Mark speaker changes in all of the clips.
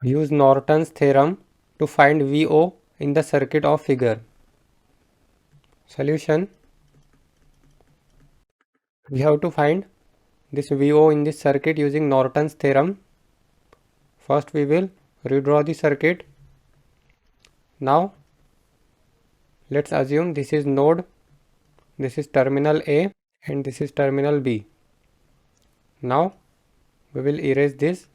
Speaker 1: Use Norton's theorem to find VO in the circuit of figure. Solution. We have to find this VO in this circuit using Norton's theorem. First we will redraw the circuit. Now let's assume this is node, this is terminal A and this is terminal B. Now we will erase this.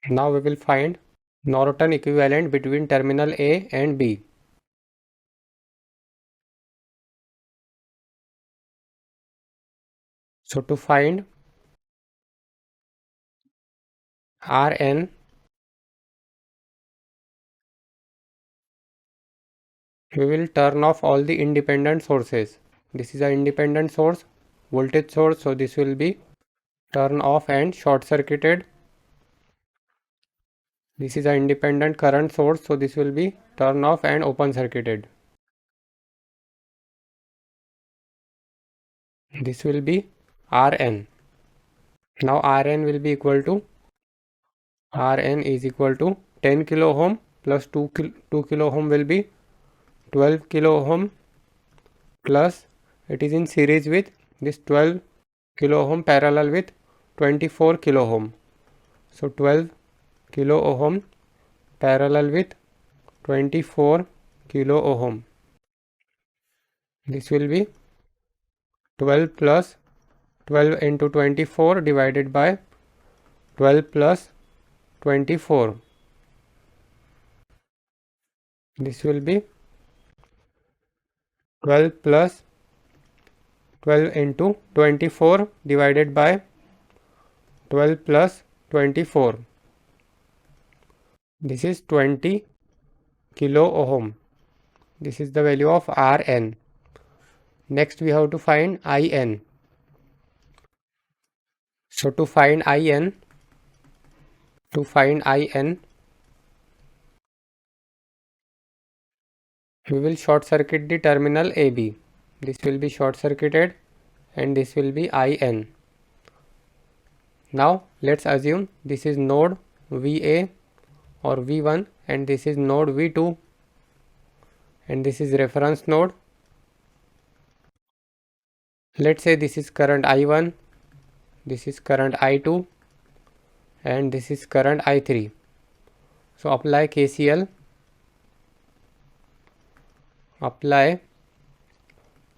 Speaker 1: Now we will find Norton equivalent between terminal A and B. So to find Rn, we will turn off all the independent sources. This is an independent source, voltage source, so this will be turn off and short circuited. This is an independent current source, so this will be turn off and open circuited. This will be Rn. Now Rn will be equal to Rn is equal to 10 kilo ohm plus 2 kilo ohm will be 12 kilo ohm, plus it is in series with this 12 kilo ohm parallel with 24 kilo ohm. So 12 kilo ohm parallel with 24 kilo ohm. This will be 12 plus 12 into 24 divided by 12 plus 24. This will be 12 plus 12 into 24 divided by 12 plus 24. This is 20 kilo ohm. This is the value of Rn. Next we have to find In. So to find In, we will short circuit the terminal AB. This will be short circuited and this will be In. Now let's assume this is node VA or V1 and this is node V2 and this is reference node. Let's say this is current I1, this is current I2 and this is current I3. So apply KCL. Apply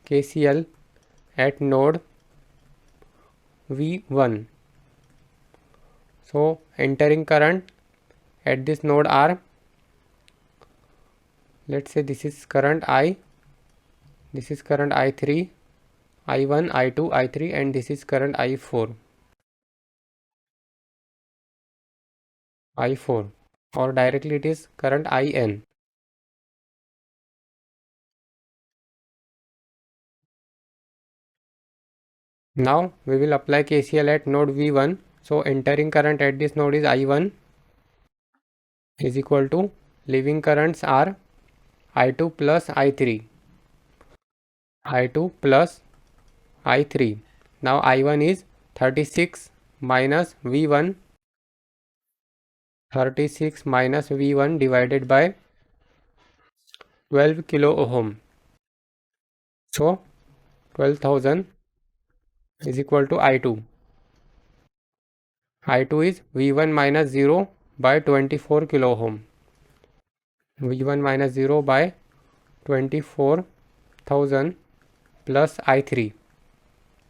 Speaker 1: KCL at node V1. So entering current at this node are, let's say this is current I, this is current I3, I1, I2, I3 and this is current I4 or directly it is current IN. Now we will apply KCL at node V1. So entering current at this node is I1 is equal to leaving currents are I2 plus I3. I2 plus I3. Now I1 is 36 minus V1. 36 minus V1 divided by 12 kilo ohm. So 12,000 is equal to I2. I2 is V1 minus 0 by 24 kilo ohm. V1 minus 0 by 24,000 plus I3.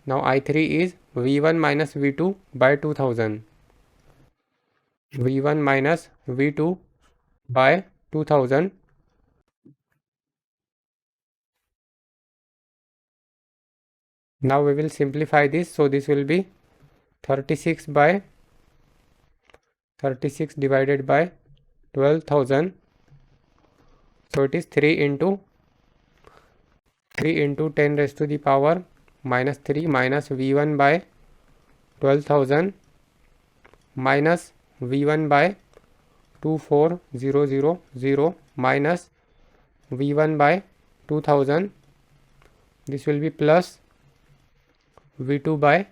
Speaker 1: Now I3 is V1 minus V2 by 2000. V1 minus V2 by 2000. Now we will simplify this. So this will be 36 divided by 12,000. So it is 3 into 10 raised to the power minus 3 minus V1 by 12,000 minus V1 by 24000 minus V1 by 2000. This will be plus V2 by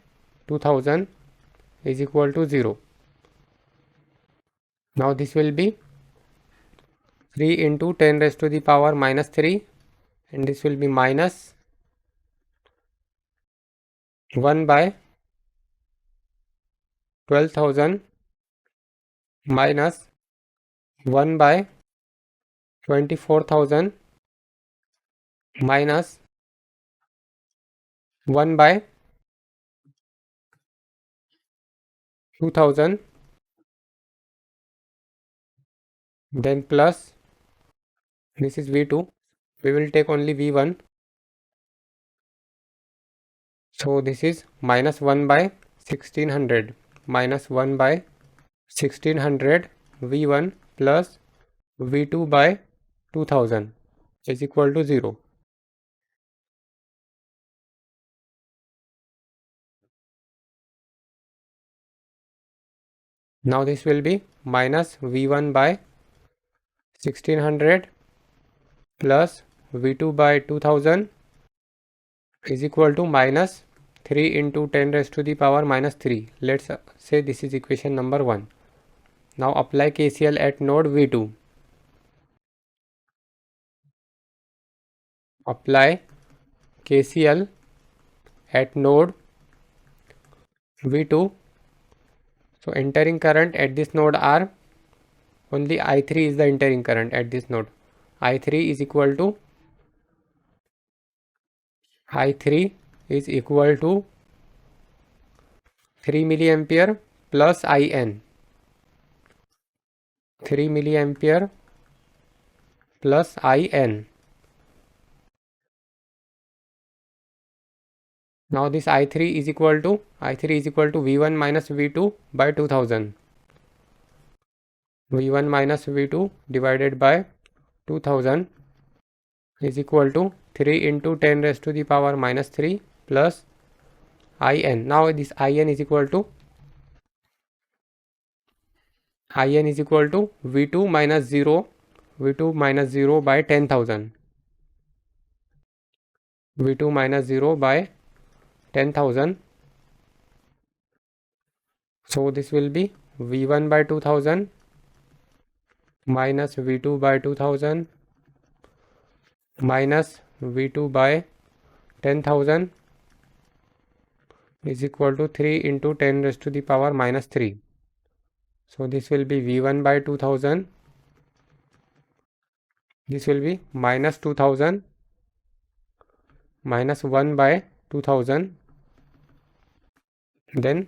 Speaker 1: 2000 is equal to 0. Now this will be 3 into 10 raised to the power minus 3, and this will be minus 1 by 12,000 minus 1 by 24,000 minus 1 by 2,000, then plus, this is V2, we will take only V1, so this is minus 1 by 1600 minus 1 by 1600 V1 plus V2 by 2000 is equal to 0. Now this will be minus V1 by 1600 plus V2 by 2000 is equal to minus 3 into 10 raised to the power minus 3. Let's say this is equation number 1. Now apply KCL at node V2. Apply KCL at node V2. So entering current at this node are only I3 is the entering current at this node. I3 is equal to 3 milliampere plus IN. 3 milliampere plus IN. Now this I3 is equal to V1 minus V2 by 2000. V1 minus V2 divided by 2000 is equal to 3 into 10 raised to the power minus 3 plus IN. Now this IN is equal to V2 minus 0 by 10,000. V2 minus 0 by 10,000. So this will be V1 by 2000 minus V2 by 2000 minus V2 by 10,000 is equal to 3 into 10 raised to the power minus 3. So this will be V1 by 2000. This will be minus 2000 minus 1 by 2000, then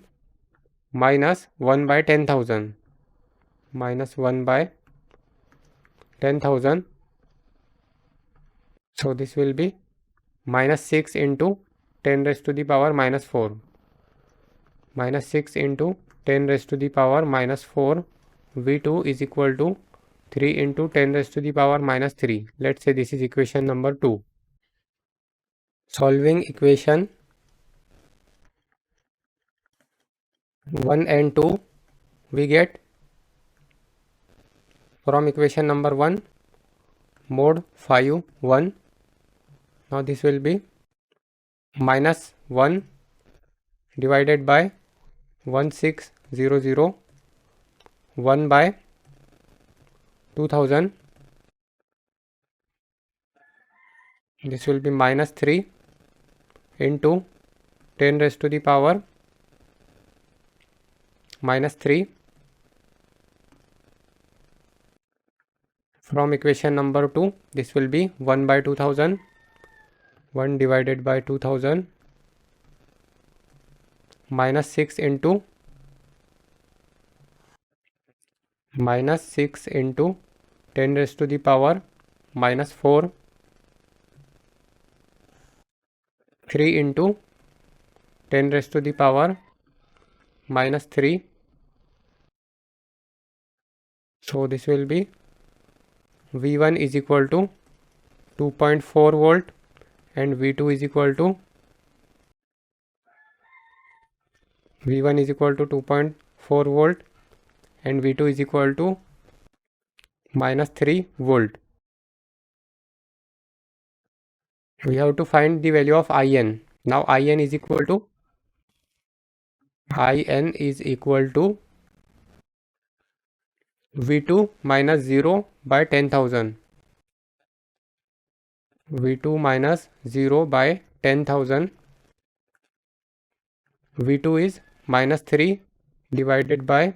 Speaker 1: minus 1 by 10,000, minus 1 by 10,000. So this will be minus 6 into 10 raised to the power minus 4. Minus 6 into 10 raised to the power minus 4. V2 is equal to 3 into 10 raised to the power minus 3. Let's say this is equation number 2. Solving equation 1 and 2, we get from equation number 1 mod 5 1. Now this will be minus 1 divided by 1600 1 by 2000. This will be minus 3 into 10 raised to the power minus 3. From equation number 2, this will be 1 by 2000, 1 divided by 2000 minus 6 into 10 raised to the power minus 4, 3 into 10 raised to the power minus 3. So this will be V1 is equal to 2.4 volt and V2 is equal to V1 is equal to 2.4 volt and V2 is equal to minus 3 volt. We have to find the value of IN. Now IN is equal to In is equal to V2 minus 0 by 10,000. V2 minus 0 by 10,000. V2 is minus 3 divided by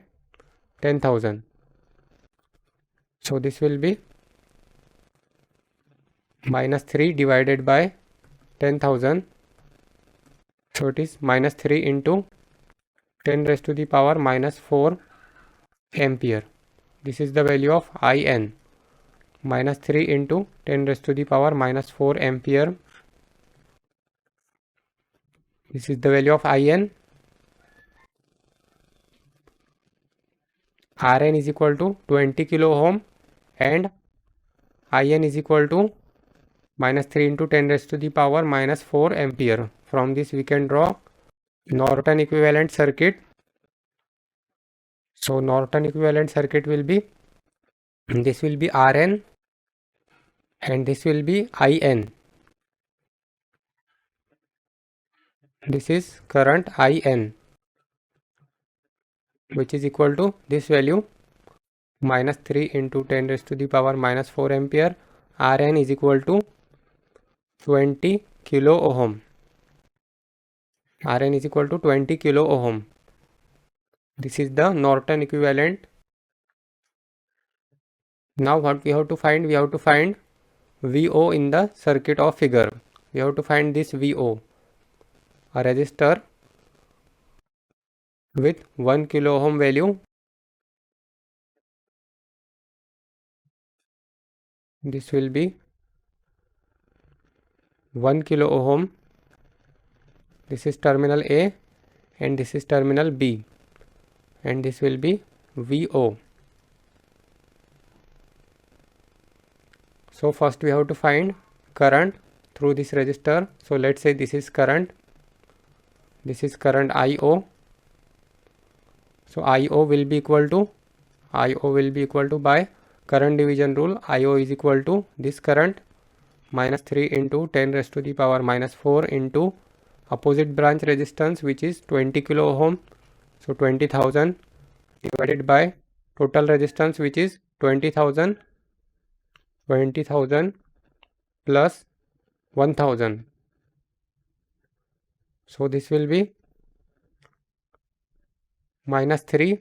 Speaker 1: 10,000. So this will be minus 3 divided by 10,000. So it is minus 3 into 10 raised to the power minus 4 ampere. This is the value of In. Minus 3 into 10 raised to the power minus 4 ampere. This is the value of In. Rn is equal to 20 kilo ohm and In is equal to minus 3 into 10 raised to the power minus 4 ampere. From this we can draw Norton equivalent circuit. So Norton equivalent circuit will be, this will be Rn and this will be In. This is current In, which is equal to this value minus 3 into 10 raised to the power minus 4 ampere. Rn is equal to 20 kilo ohm. Rn is equal to 20 kilo ohm. This is the Norton equivalent. Now what we have to find? We have to find VO in the circuit of figure. We have to find this VO. A resistor with 1 kilo ohm value. This will be 1 kilo ohm. This is terminal A and this is terminal B, and this will be VO. So first we have to find current through this resistor. So let's say this is current. This is current IO. So IO will be equal to by current division rule. IO is equal to this current minus 3 into 10 raised to the power minus 4 into opposite branch resistance, which is 20 kilo ohm. So 20,000 divided by total resistance, which is 20,000 plus 1,000. So this will be minus 3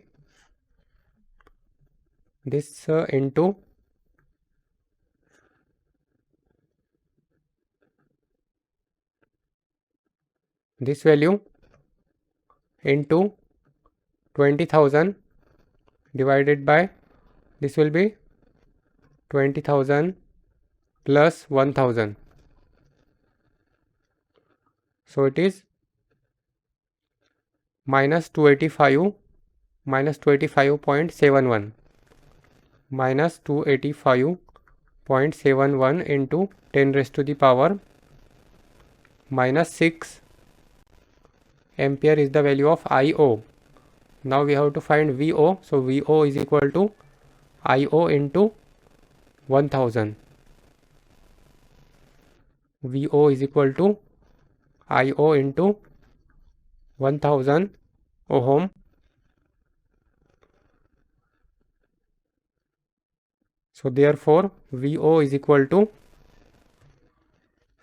Speaker 1: this into this value into 20,000 divided by this will be 20,000 plus 1,000. So it is minus 285 minus 285.71 minus 285.71 into 10 raised to the power minus 6 ampere is the value of IO. Now we have to find VO. So VO is equal to IO into 1000. VO is equal to IO into 1000 ohm. So therefore VO is equal to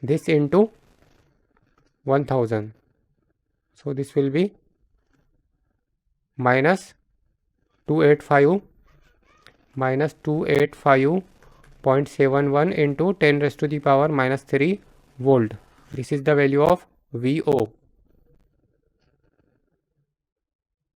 Speaker 1: this into 1000. So this will be minus 285.71 into 10 raised to the power minus 3 volt. This is the value of VO.